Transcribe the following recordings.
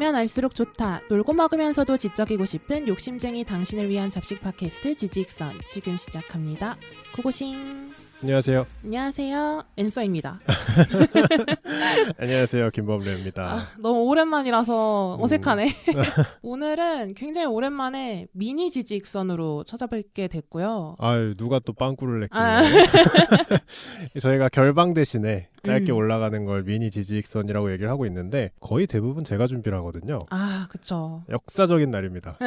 알면 알수록 좋다. 놀고 먹으면서도 지적이고 싶은 욕심쟁이 당신을 위한 잡식 팟캐스트 지지익선 지금 시작합니다. 고고싱. 안녕하세요. 안녕하세요. 엔서입니다. 안녕하세요. 김범래입니다. 너무 오랜만이라서 어색하네. 오늘은 굉장히 오랜만에 미니 지지익선으로 찾아뵙게 됐고요. 아유, 누가 또 빵꾸를 냈길래. 저희가 결방 대신에 짧게 올라가는 걸 미니 지지익선이라고 얘기를 하고 있는데 거의 대부분 제가 준비를 하거든요. 아, 그쵸. 역사적인 날입니다.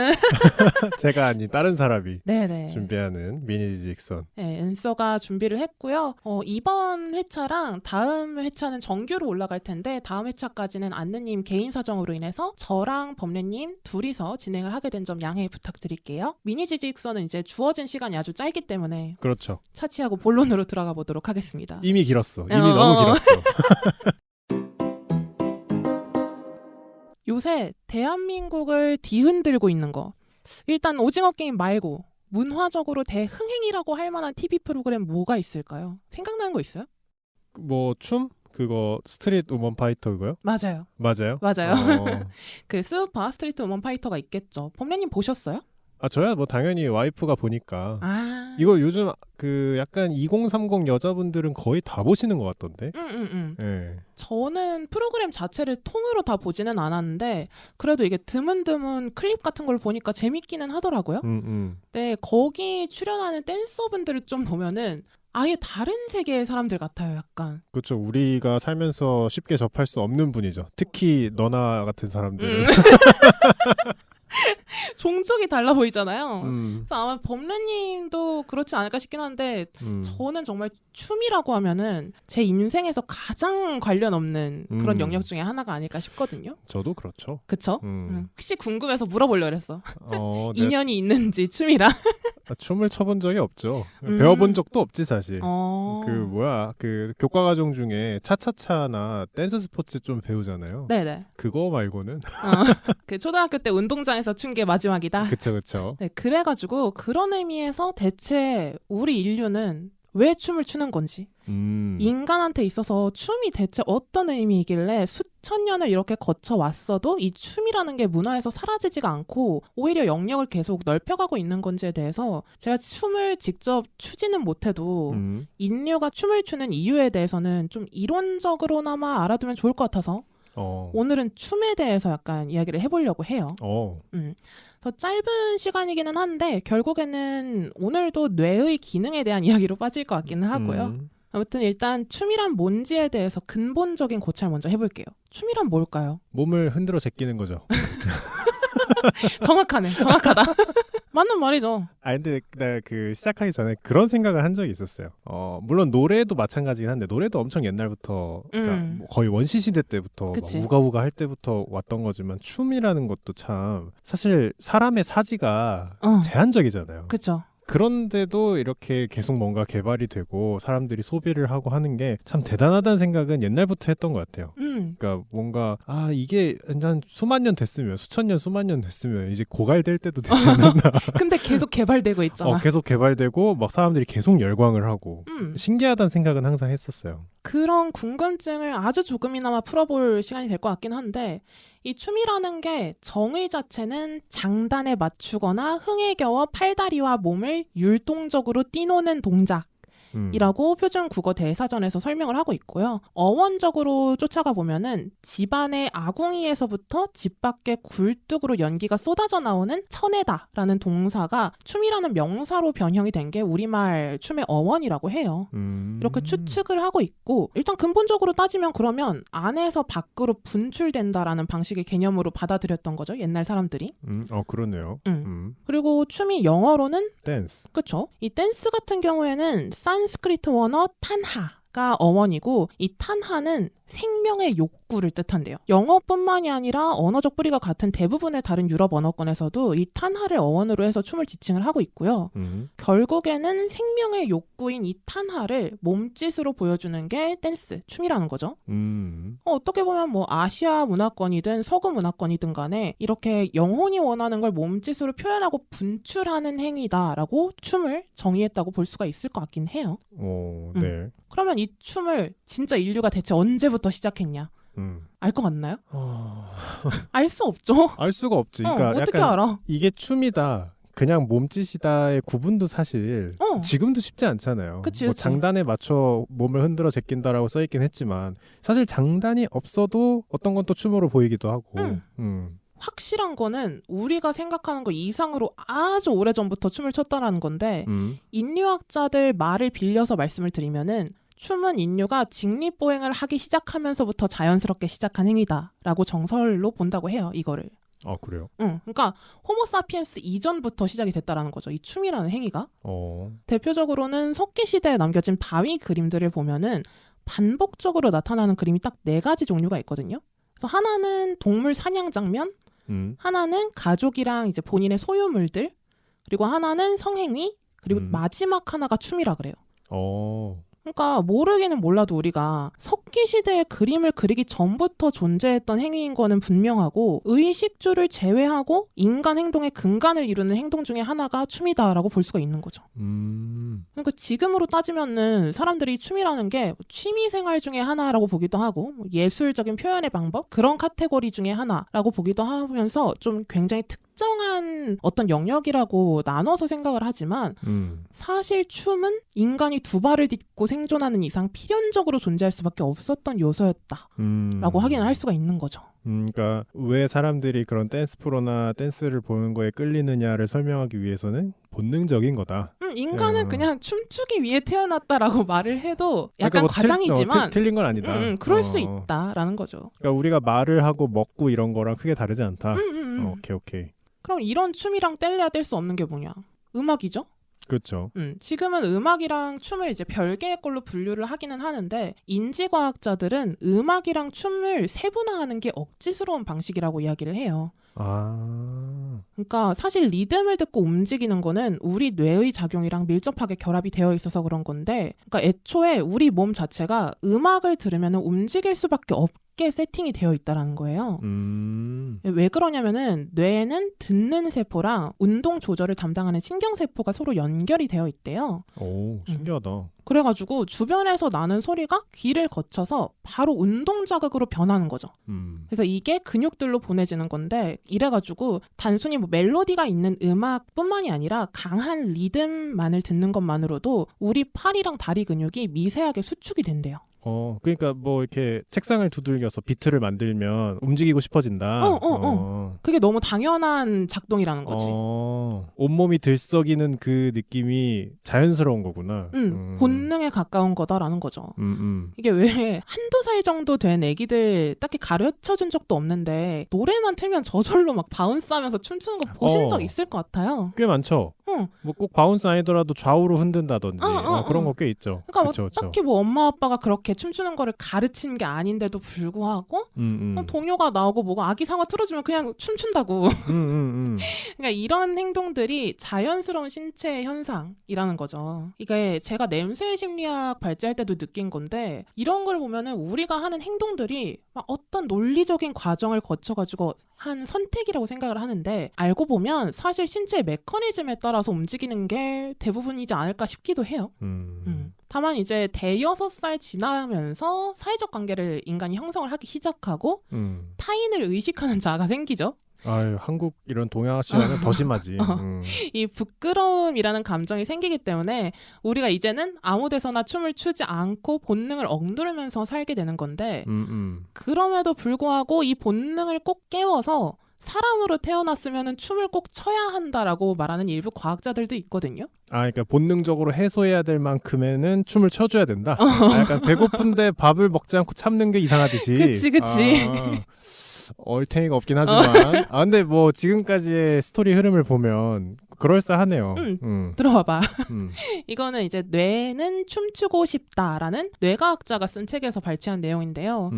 제가 아닌 다른 사람이 네네. 준비하는 미니 지지익선. 네, 엔서가 준비를 했고요. 이번 회차랑 다음 회차는 정규로 올라갈 텐데 다음 회차까지는 안느님 개인 사정으로 인해서 저랑 범래님 둘이서 진행을 하게 된 점 양해 부탁드릴게요. 미니 지지익선은 이제 주어진 시간이 아주 짧기 때문에 그렇죠. 차치하고 본론으로 들어가 보도록 하겠습니다. 이미 길었어. 이미 너무 길었어. 요새 대한민국을 뒤흔들고 있는 거. 일단 오징어 게임 말고 문화적으로 대흥행이라고 할 만한 TV 프로그램 뭐가 있을까요? 생각나는 거 있어요? 뭐 춤? 그거 스트릿 우먼 파이터 그거요? 맞아요. 맞아요? 그 스우파 스트리트 우먼 파이터가 있겠죠. 범래님 보셨어요? 아, 저야 뭐 당연히 와이프가 보니까. 아. 이거 요즘 그 약간 2030 여자분들은 거의 다 보시는 것 같던데. 네. 저는 프로그램 자체를 통으로 다 보지는 않았는데 그래도 이게 드문드문 클립 같은 걸 보니까 재밌기는 하더라고요. 근데 거기 출연하는 댄서분들을 좀 보면은 아예 다른 세계의 사람들 같아요, 약간. 그렇죠. 우리가 살면서 쉽게 접할 수 없는 분이죠. 특히 너나 같은 사람들은. 종족이 달라 보이잖아요. 그래서 아마 범래님도 그렇지 않을까 싶긴 한데 저는 정말 춤이라고 하면은 제 인생에서 가장 관련 없는 그런 영역 중에 하나가 아닐까 싶거든요. 저도 그렇죠. 그쵸? 혹시 궁금해서 물어보려고 그랬어. 네. 인연이 있는지 춤이랑. 춤을 춰본 적이 없죠. 배워본 적도 없지 사실. 그 교과과정 중에 차차차나 댄스 스포츠 좀 배우잖아요. 네네. 그거 말고는. 그 초등학교 때 운동장에서 춘 게 마지막이다. 그쵸. 네, 그래가지고 그런 의미에서 대체 우리 인류는 왜 춤을 추는 건지, 인간한테 있어서 춤이 대체 어떤 의미이길래 수천 년을 이렇게 거쳐왔어도 이 춤이라는 게 문화에서 사라지지가 않고 오히려 영역을 계속 넓혀가고 있는 건지에 대해서 제가 춤을 직접 추지는 못해도 인류가 춤을 추는 이유에 대해서는 좀 이론적으로나마 알아두면 좋을 것 같아서 오늘은 춤에 대해서 약간 이야기를 해보려고 해요. 더 짧은 시간이기는 한데 결국에는 오늘도 뇌의 기능에 대한 이야기로 빠질 것 같기는 하고요. 아무튼 일단 춤이란 뭔지에 대해서 근본적인 고찰 먼저 해볼게요. 춤이란 뭘까요? 몸을 흔들어 제끼는 거죠. 정확하다. 맞는 말이죠. 근데 나 그 시작하기 전에 그런 생각을 한 적이 있었어요. 물론 노래도 마찬가지긴 한데 노래도 엄청 옛날부터 그러니까 뭐 거의 원시 시대 때부터 막 우가우가 할 때부터 왔던 거지만 춤이라는 것도 참 사실 사람의 사지가 제한적이잖아요. 그렇죠. 그런데도 이렇게 계속 뭔가 개발이 되고 사람들이 소비를 하고 하는 게 참 대단하다는 생각은 옛날부터 했던 것 같아요. 그러니까 뭔가 이게 한 수만 년 됐으면 수만 년 됐으면 이제 고갈될 때도 되지 않았나. 근데 계속 개발되고 있잖아. 계속 개발되고 막 사람들이 계속 열광을 하고 신기하다는 생각은 항상 했었어요. 그런 궁금증을 아주 조금이나마 풀어볼 시간이 될 것 같긴 한데 이 춤이라는 게 정의 자체는 장단에 맞추거나 흥에 겨워 팔다리와 몸을 율동적으로 뛰노는 동작이라고 표준 국어 대사전에서 설명을 하고 있고요. 어원적으로 쫓아가 보면은 집안의 아궁이에서부터 집 밖에 굴뚝으로 연기가 쏟아져 나오는 쳐내다라는 동사가 춤이라는 명사로 변형이 된 게 우리말 춤의 어원이라고 해요. 이렇게 추측을 하고 있고 일단 근본적으로 따지면 그러면 안에서 밖으로 분출된다라는 방식의 개념으로 받아들였던 거죠. 옛날 사람들이. 그러네요. 그리고 춤이 영어로는 댄스. 그렇죠. 이 댄스 같은 경우에는 산스크리트 원어 탄하가 어원이고 이 탄하는 생명의 욕구를 뜻한대요. 영어뿐만이 아니라 언어적 뿌리가 같은 대부분의 다른 유럽 언어권에서도 이 탄하를 어원으로 해서 춤을 지칭을 하고 있고요. 결국에는 생명의 욕구인 이 탄하를 몸짓으로 보여주는 게 댄스, 춤이라는 거죠. 어떻게 보면 뭐 아시아 문화권이든 서구 문화권이든 간에 이렇게 영혼이 원하는 걸 몸짓으로 표현하고 분출하는 행위다라고 춤을 정의했다고 볼 수가 있을 것 같긴 해요. 네. 그러면 이 춤을 진짜 인류가 대체 언제부터 시작했냐? 알 것 같나요? 알 수 없죠. 알 수가 없지. 그러니까 어떻게 약간 알아? 이게 춤이다. 그냥 몸짓이다의 구분도 사실 지금도 쉽지 않잖아요. 그치, 뭐 그치. 장단에 맞춰 몸을 흔들어 제낀다라고 써있긴 했지만 사실 장단이 없어도 어떤 건 또 춤으로 보이기도 하고. 확실한 거는 우리가 생각하는 거 이상으로 아주 오래전부터 춤을 췄다라는 건데 인류학자들 말을 빌려서 말씀을 드리면은 춤은 인류가 직립보행을 하기 시작하면서부터 자연스럽게 시작한 행위다라고 정설로 본다고 해요. 이거를. 아 그래요? 그러니까 호모사피엔스 이전부터 시작이 됐다라는 거죠. 이 춤이라는 행위가. 대표적으로는 석기 시대에 남겨진 바위 그림들을 보면은 반복적으로 나타나는 그림이 딱 4가지 종류가 있거든요. 그래서 하나는 동물 사냥 장면, 하나는 가족이랑 이제 본인의 소유물들, 그리고 하나는 성행위, 그리고 마지막 하나가 춤이라 그래요. 그러니까 모르기는 몰라도 우리가 석기 시대의 그림을 그리기 전부터 존재했던 행위인 거는 분명하고 의식주를 제외하고 인간 행동의 근간을 이루는 행동 중에 하나가 춤이다라고 볼 수가 있는 거죠. 그러니까 지금으로 따지면은 사람들이 춤이라는 게 취미생활 중에 하나라고 보기도 하고 예술적인 표현의 방법 그런 카테고리 중에 하나라고 보기도 하면서 좀 굉장히 특정한 어떤 영역이라고 나눠서 생각을 하지만 사실 춤은 인간이 2발을 딛고 생존하는 이상 필연적으로 존재할 수밖에 없었던 요소였다라고 확인을 할 수가 있는 거죠. 그러니까 왜 사람들이 그런 댄스 프로나 댄스를 보는 거에 끌리느냐를 설명하기 위해서는 본능적인 거다. 인간은 그냥 춤추기 위해 태어났다라고 말을 해도 약간 그러니까 뭐 과장이지만 틀린 건 아니다. 그럴 수 있다라는 거죠. 그러니까 우리가 말을 하고 먹고 이런 거랑 크게 다르지 않다. 오케이. 그럼 이런 춤이랑 뗄래야 뗄 수 없는 게 뭐냐? 음악이죠. 그렇죠. 지금은 음악이랑 춤을 이제 별개의 걸로 분류를 하기는 하는데 인지과학자들은 음악이랑 춤을 세분화하는 게 억지스러운 방식이라고 이야기를 해요. 그러니까 사실 리듬을 듣고 움직이는 거는 우리 뇌의 작용이랑 밀접하게 결합이 되어 있어서 그런 건데 그러니까 애초에 우리 몸 자체가 음악을 들으면 움직일 수밖에 없게 세팅이 되어 있다는 거예요. 왜 그러냐면은 뇌에는 듣는 세포랑 운동 조절을 담당하는 신경세포가 서로 연결이 되어 있대요. 오, 신기하다. 그래가지고 주변에서 나는 소리가 귀를 거쳐서 바로 운동 자극으로 변하는 거죠. 그래서 이게 근육들로 보내지는 건데 이래가지고 단순히 뭐 멜로디가 있는 음악뿐만이 아니라 강한 리듬만을 듣는 것만으로도 우리 팔이랑 다리 근육이 미세하게 수축이 된대요. 그러니까 뭐 이렇게 책상을 두들겨서 비트를 만들면 움직이고 싶어진다. 그게 너무 당연한 작동이라는 거지. 온몸이 들썩이는 그 느낌이 자연스러운 거구나. 본능에 가까운 거다라는 거죠. 이게 왜 한두 살 정도 된 애기들 딱히 가르쳐준 적도 없는데 노래만 틀면 저절로 막 바운스하면서 춤추는 거 보신 적 있을 것 같아요. 꽤 많죠. 뭐 꼭 바운스 아니더라도 좌우로 흔든다든지 그런 거 꽤 있죠. 그러니까 그쵸. 딱히 뭐 엄마 아빠가 그렇게 춤추는 거를 가르친 게 아닌데도 불구하고 동요가 나오고 뭐가 아기 상어 틀어주면 그냥 춤춘다고. 그러니까 이런 행동들이 자연스러운 신체 현상이라는 거죠. 이게 제가 냄새 심리학 발제할 때도 느낀 건데 이런 걸 보면은 우리가 하는 행동들이 막 어떤 논리적인 과정을 거쳐가지고 한 선택이라고 생각을 하는데 알고 보면 사실 신체의 메커니즘에 따라서 움직이는 게 대부분이지 않을까 싶기도 해요. 다만 이제 대여섯 살 지나면서 사회적 관계를 인간이 형성을 하기 시작하고 타인을 의식하는 자아가 생기죠. 아유, 한국 이런 동아시아는 더 심하지. 이 부끄러움이라는 감정이 생기기 때문에 우리가 이제는 아무 데서나 춤을 추지 않고 본능을 억누르면서 살게 되는 건데 그럼에도 불구하고 이 본능을 꼭 깨워서 사람으로 태어났으면 춤을 꼭 춰야 한다라고 말하는 일부 과학자들도 있거든요. 그러니까 본능적으로 해소해야 될 만큼에는 춤을 춰줘야 된다. 약간 배고픈데 밥을 먹지 않고 참는 게 이상하듯이. 그치. 얼탱이가 없긴 하지만 근데 뭐 지금까지의 스토리 흐름을 보면 그럴싸하네요. 들어봐봐. 이거는 이제 뇌는 춤추고 싶다라는 뇌과학자가 쓴 책에서 발췌한 내용인데요.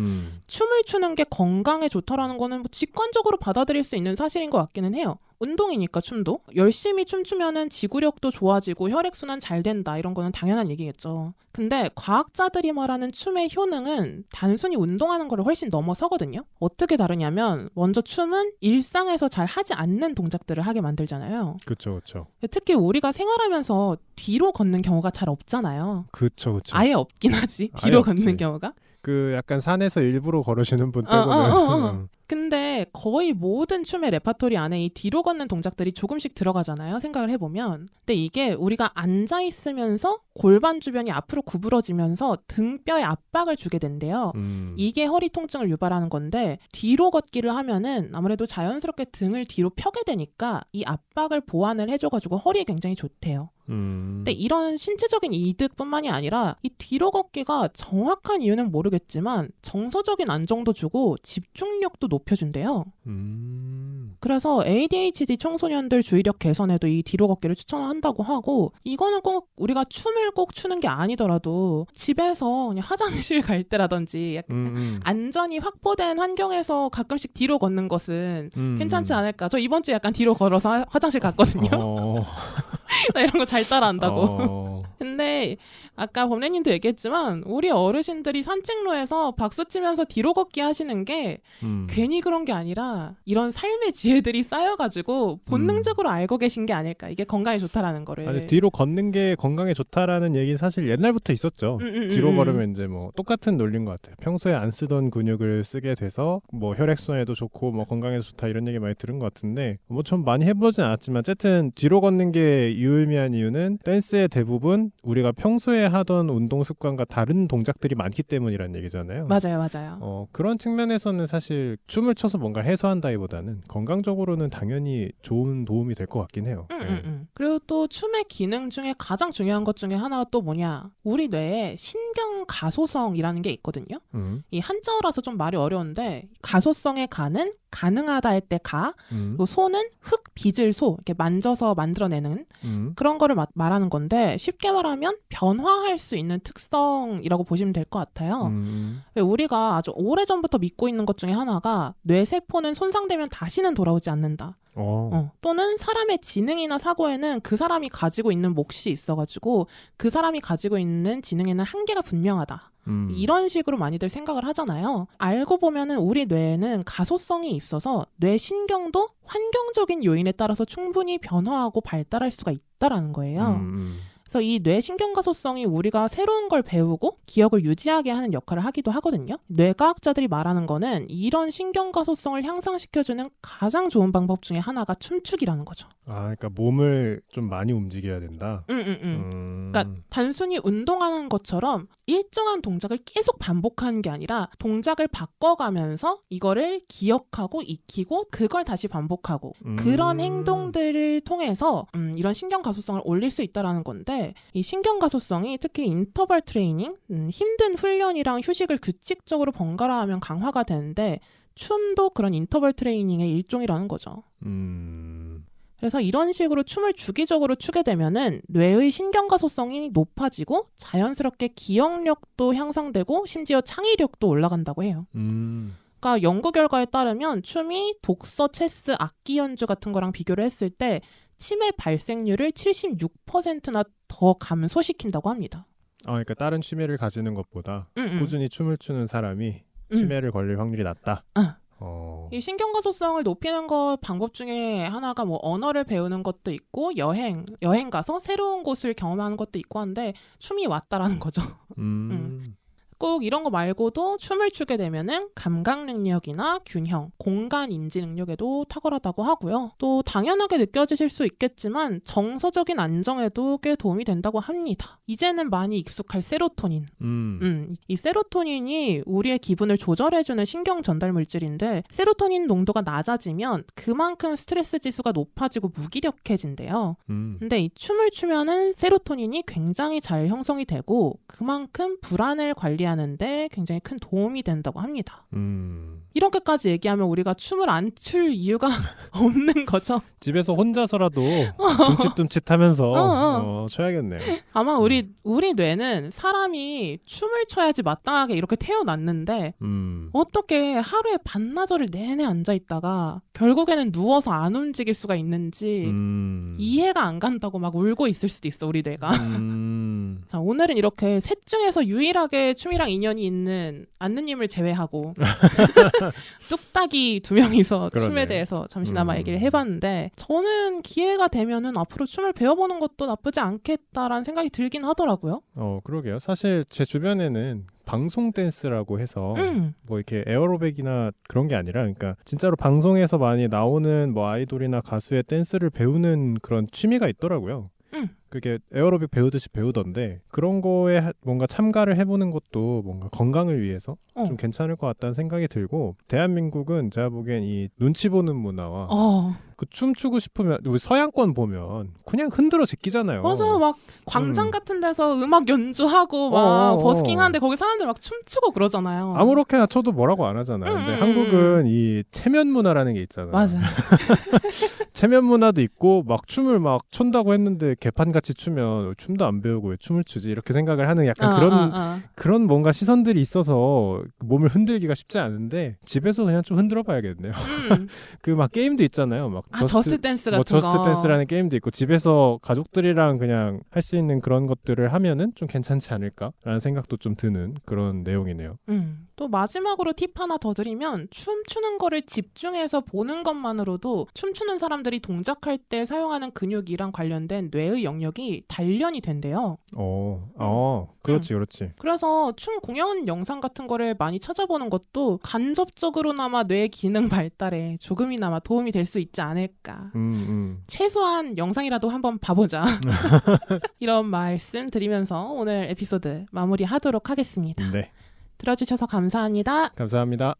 춤을 추는 게 건강에 좋다라는 거는 뭐 직관적으로 받아들일 수 있는 사실인 것 같기는 해요. 운동이니까 춤도. 열심히 춤추면은 지구력도 좋아지고 혈액순환 잘 된다 이런 거는 당연한 얘기겠죠. 근데 과학자들이 말하는 춤의 효능은 단순히 운동하는 거를 훨씬 넘어서거든요. 어떻게 다르냐면 먼저 춤은 일상에서 잘 하지 않는 동작들을 하게 만들잖아요. 그렇죠. 특히 우리가 생활하면서 뒤로 걷는 경우가 잘 없잖아요. 그렇죠. 아예 없긴 하지. 뒤로 걷는 경우가. 그 약간 산에서 일부러 걸으시는 분 빼고는. 근데 거의 모든 춤의 레파토리 안에 이 뒤로 걷는 동작들이 조금씩 들어가잖아요. 생각을 해보면. 근데 이게 우리가 앉아있으면서 골반 주변이 앞으로 구부러지면서 등뼈에 압박을 주게 된대요. 이게 허리 통증을 유발하는 건데 뒤로 걷기를 하면은 아무래도 자연스럽게 등을 뒤로 펴게 되니까 이 압박을 보완을 해줘가지고 허리에 굉장히 좋대요. 근데 이런 신체적인 이득뿐만이 아니라 이 뒤로 걷기가 정확한 이유는 모르겠지만 정서적인 안정도 주고 집중력도 높여준대요. 그래서 ADHD 청소년들 주의력 개선에도 이 뒤로 걷기를 추천한다고 하고, 이거는 꼭 우리가 춤을 꼭 추는 게 아니더라도 집에서 그냥 화장실 갈 때라든지 약간 안전이 확보된 환경에서 가끔씩 뒤로 걷는 것은 괜찮지 않을까. 저 이번 주에 약간 뒤로 걸어서 화장실 갔거든요. 나 이런 거 잘 따라한다고. 근데 아까 범래님도 얘기했지만 우리 어르신들이 산책로에서 박수 치면서 뒤로 걷기 하시는 게 괜히 그런 게 아니라 이런 삶의 지혜들이 쌓여가지고 본능적으로 알고 계신 게 아닐까. 이게 건강에 좋다라는 거를. 아니, 뒤로 걷는 게 건강에 좋다라는 얘기는 사실 옛날부터 있었죠. 뒤로 걸으면 이제 뭐 똑같은 논리인 것 같아요. 평소에 안 쓰던 근육을 쓰게 돼서 뭐 혈액순환에도 좋고 뭐 건강에도 좋다 이런 얘기 많이 들은 것 같은데, 뭐 좀 많이 해보진 않았지만 어쨌든 뒤로 걷는 게 유의미한 이유는 댄스의 대부분 우리가 평소에 하던 운동 습관과 다른 동작들이 많기 때문이란 얘기잖아요. 맞아요. 그런 측면에서는 사실 춤을 춰서 뭔가 해소한다기보다는 건강적으로는 당연히 좋은 도움이 될 것 같긴 해요. 그리고 또 춤의 기능 중에 가장 중요한 것 중에 하나가 또 뭐냐, 우리 뇌에 신경 가소성이라는 게 있거든요. 이 한자어라서 좀 말이 어려운데, 가소성의 가는 가능하다 할 때 가, 그리고 소는 흙 빚을 소, 이렇게 만져서 만들어내는 그런 거를 말하는 건데, 쉽게 말하면 변화할 수 있는 특성이라고 보시면 될 것 같아요. 우리가 아주 오래전부터 믿고 있는 것 중에 하나가 뇌세포는 손상되면 다시는 돌아오지 않는다. 또는 사람의 지능이나 사고에는 그 사람이 가지고 있는 몫이 있어가지고 그 사람이 가지고 있는 지능에는 한계가 분명하다. 이런 식으로 많이들 생각을 하잖아요. 알고 보면은 우리 뇌에는 가소성이 있어서 뇌 신경도 환경적인 요인에 따라서 충분히 변화하고 발달할 수가 있다라는 거예요. 그래서 이 뇌신경가소성이 우리가 새로운 걸 배우고 기억을 유지하게 하는 역할을 하기도 하거든요. 뇌과학자들이 말하는 거는 이런 신경가소성을 향상시켜주는 가장 좋은 방법 중에 하나가 춤추기라는 거죠. 그러니까 몸을 좀 많이 움직여야 된다. 그러니까 단순히 운동하는 것처럼 일정한 동작을 계속 반복하는 게 아니라 동작을 바꿔가면서 이거를 기억하고 익히고 그걸 다시 반복하고 그런 행동들을 통해서 이런 신경가소성을 올릴 수 있다는 건데, 이 신경가소성이 특히 인터벌 트레이닝, 힘든 훈련이랑 휴식을 규칙적으로 번갈아 하면 강화가 되는데, 춤도 그런 인터벌 트레이닝의 일종이라는 거죠. 그래서 이런 식으로 춤을 주기적으로 추게 되면은 뇌의 신경가소성이 높아지고 자연스럽게 기억력도 향상되고 심지어 창의력도 올라간다고 해요. 그러니까 연구 결과에 따르면 춤이 독서, 체스, 악기 연주 같은 거랑 비교를 했을 때 치매 발생률을 76%나 더 감소시킨다고 합니다. 그러니까 다른 취미를 가지는 것보다 꾸준히 춤을 추는 사람이 치매를 걸릴 확률이 낮다. 이 신경가소성을 높이는 것 방법 중에 하나가 뭐 언어를 배우는 것도 있고 여행 가서 새로운 곳을 경험하는 것도 있고 한데, 춤이 왔다라는 거죠. 꼭 이런 거 말고도 춤을 추게 되면은 감각 능력이나 균형, 공간 인지 능력에도 탁월하다고 하고요. 또 당연하게 느껴지실 수 있겠지만 정서적인 안정에도 꽤 도움이 된다고 합니다. 이제는 많이 익숙할 세로토닌. 이 세로토닌이 우리의 기분을 조절해주는 신경 전달 물질인데, 세로토닌 농도가 낮아지면 그만큼 스트레스 지수가 높아지고 무기력해진대요. 근데 이 춤을 추면은 세로토닌이 굉장히 잘 형성이 되고 그만큼 불안을 관리하는데 굉장히 큰 도움이 된다고 합니다. 이렇게까지 얘기하면 우리가 춤을 안 출 이유가 없는 거죠. 집에서 혼자서라도 둠칫둠칫하면서 춰야겠네요. 아마 우리 뇌는 사람이 춤을 춰야지 마땅하게 이렇게 태어났는데 어떻게 하루에 반나절을 내내 앉아있다가 결국에는 누워서 안 움직일 수가 있는지 이해가 안 간다고 막 울고 있을 수도 있어, 우리 뇌가. 자, 오늘은 이렇게 셋 중에서 유일하게 춤이랑 인연이 있는 안느님을 제외하고 뚝딱이 두 명이서 그러네. 춤에 대해서 잠시나마 얘기를 해봤는데 저는 기회가 되면은 앞으로 춤을 배워보는 것도 나쁘지 않겠다라는 생각이 들긴 하더라고요. 그러게요. 사실 제 주변에는 방송 댄스라고 해서 뭐 이렇게 에어로빅이나 그런 게 아니라 그러니까 진짜로 방송에서 많이 나오는 뭐 아이돌이나 가수의 댄스를 배우는 그런 취미가 있더라고요. 그게 에어로빅 배우듯이 배우던데 그런 거에 뭔가 참가를 해보는 것도 뭔가 건강을 위해서 좀 괜찮을 것 같다는 생각이 들고 대한민국은 제가 보기엔 이 눈치 보는 문화와 그 춤추고 싶으면 우리 서양권 보면 그냥 흔들어 제끼잖아요. 맞아. 막 광장 같은 데서 음악 연주하고 막 버스킹하는데 거기 사람들 막 춤추고 그러잖아요. 아무렇게나 쳐도 뭐라고 안 하잖아요. 근데 한국은 이 체면 문화라는 게 있잖아요. 맞아. 체면 문화도 있고 막 춤을 막 춘다고 했는데 개판같이 추면 춤도 안 배우고 왜 춤을 추지 이렇게 생각을 하는 약간 그런 뭔가 시선들이 있어서 몸을 흔들기가 쉽지 않은데 집에서 그냥 좀 흔들어 봐야겠네요. 그 막 게임도 있잖아요. 막 저스트 댄스 같은 거. 저스트 댄스라는 게임도 있고 집에서 가족들이랑 그냥 할 수 있는 그런 것들을 하면은 좀 괜찮지 않을까라는 생각도 좀 드는 그런 내용이네요. 또 마지막으로 팁 하나 더 드리면 춤추는 거를 집중해서 보는 것만으로도 춤추는 사람들이 동작할 때 사용하는 근육이랑 관련된 뇌의 영역이 단련이 된대요. 그렇지. 그래서 춤 공연 영상 같은 거를 많이 찾아보는 것도 간접적으로나마 뇌 기능 발달에 조금이나마 도움이 될 수 있지 않을까. 최소한 영상이라도 한번 봐보자. 이런 말씀 드리면서 오늘 에피소드 마무리하도록 하겠습니다. 네. 들어주셔서 감사합니다. 감사합니다.